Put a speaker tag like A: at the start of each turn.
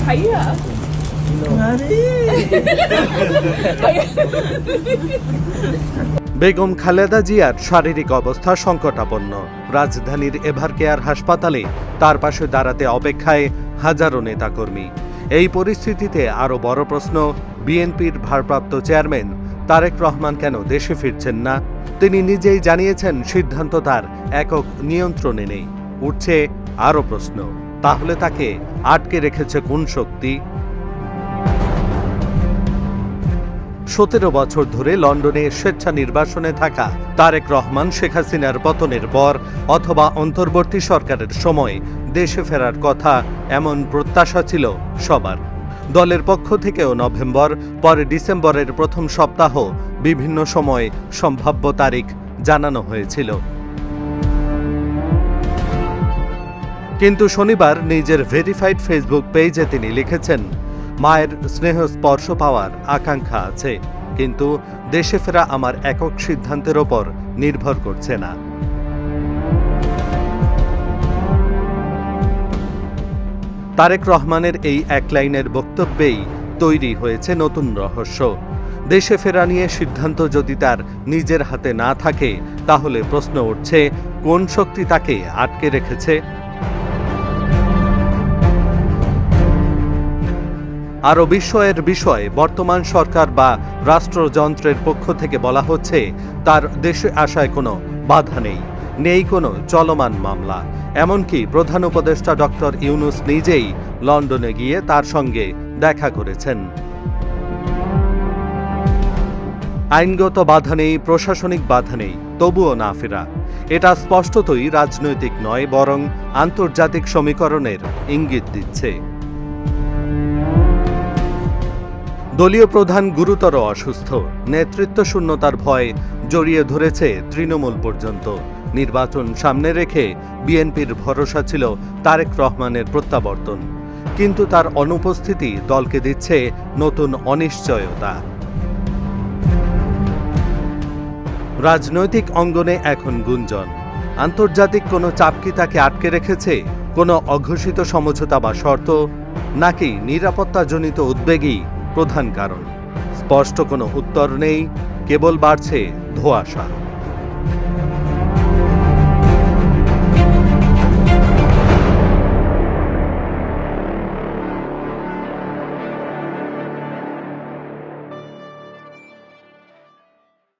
A: ভাইয়া
B: বেগম খালেদা জিয়ার শারীরিক অবস্থা সংকটাপন্ন। রাজধানীর এভারকেয়ার হাসপাতালে তার পাশে দাঁড়াতে অপেক্ষায় হাজারো নেতাকর্মী। এই পরিস্থিতিতে আরও বড় প্রশ্ন, বিএনপির ভারপ্রাপ্ত চেয়ারম্যান তারেক রহমান কেন দেশে ফিরছেন না? তিনি নিজেই জানিয়েছেন সিদ্ধান্ত তার একক নিয়ন্ত্রণে নেই। উঠছে আরও প্রশ্ন, তাহলে তাকে আটকে রেখেছে কোন শক্তি? 17 বছর ধরে লন্ডনে স্বেচ্ছা নির্বাসনে থাকা তারেক রহমান শেখ হাসিনার পতনের পর অথবা অন্তর্বর্তী সরকারের সময় দেশে ফেরার কথা এমন প্রত্যাশা ছিল সবার। দলের পক্ষ থেকেও নভেম্বর, পরে ডিসেম্বরের প্রথম সপ্তাহ বিভিন্ন সময় সম্ভাব্য তারিখ জানানো হয়েছিল। কিন্তু শনিবার নিজের ভেরিফাইড ফেসবুক পেজে তিনি লিখেছেন, মায়ের স্নেহ স্পর্শ পাওয়ার আকাঙ্ক্ষা আছে, কিন্তু দেশে ফেরা আমার একক সিদ্ধান্তের ওপর নির্ভর করছে না। তারেক রহমানের এই এক লাইনের বক্তব্যেই তৈরি হয়েছে নতুন রহস্য। দেশে ফেরা নিয়ে সিদ্ধান্ত যদি তার নিজের হাতে না থাকে, তাহলে প্রশ্ন উঠছে, কোন শক্তি তাকে আটকে রেখেছে? আরও বিস্ময়ের বিষয়, বর্তমান সরকার বা রাষ্ট্রযন্ত্রের পক্ষ থেকে বলা হচ্ছে তার দেশে আসায় কোনো বাধা নেই কোনো চলমান মামলা। এমনকি প্রধান উপদেষ্টা ডক্টর ইউনূস নিজেই লন্ডনে গিয়ে তার সঙ্গে দেখা করেছেন। আইনগত বাধা নেই, প্রশাসনিক বাধা নেই, তবুও না ফেরা, এটা স্পষ্টতই রাজনৈতিক নয়, বরং আন্তর্জাতিক সমীকরণের ইঙ্গিত দিচ্ছে। দলীয় প্রধান গুরুতর অসুস্থ, নেতৃত্ব শূন্যতার ভয় জড়িয়ে ধরেছে তৃণমূল পর্যন্ত। নির্বাচন সামনে রেখে বিএনপির ভরসা ছিল তারেক রহমানের প্রত্যাবর্তন, কিন্তু তার অনুপস্থিতি দলকে দিচ্ছে নতুন অনিশ্চয়তা। রাজনৈতিক অঙ্গনে এখন গুঞ্জন, আন্তর্জাতিক কোনো চাপ কি তাকে আটকে রেখেছে? কোনো অঘোষিত সমঝোতা বা শর্ত, নাকি নিরাপত্তাজনিত উদ্বেগই প্রধান কারণ? স্পষ্ট কোনো উত্তর নেই, কেবল বাড়ছে ধোঁয়াশা।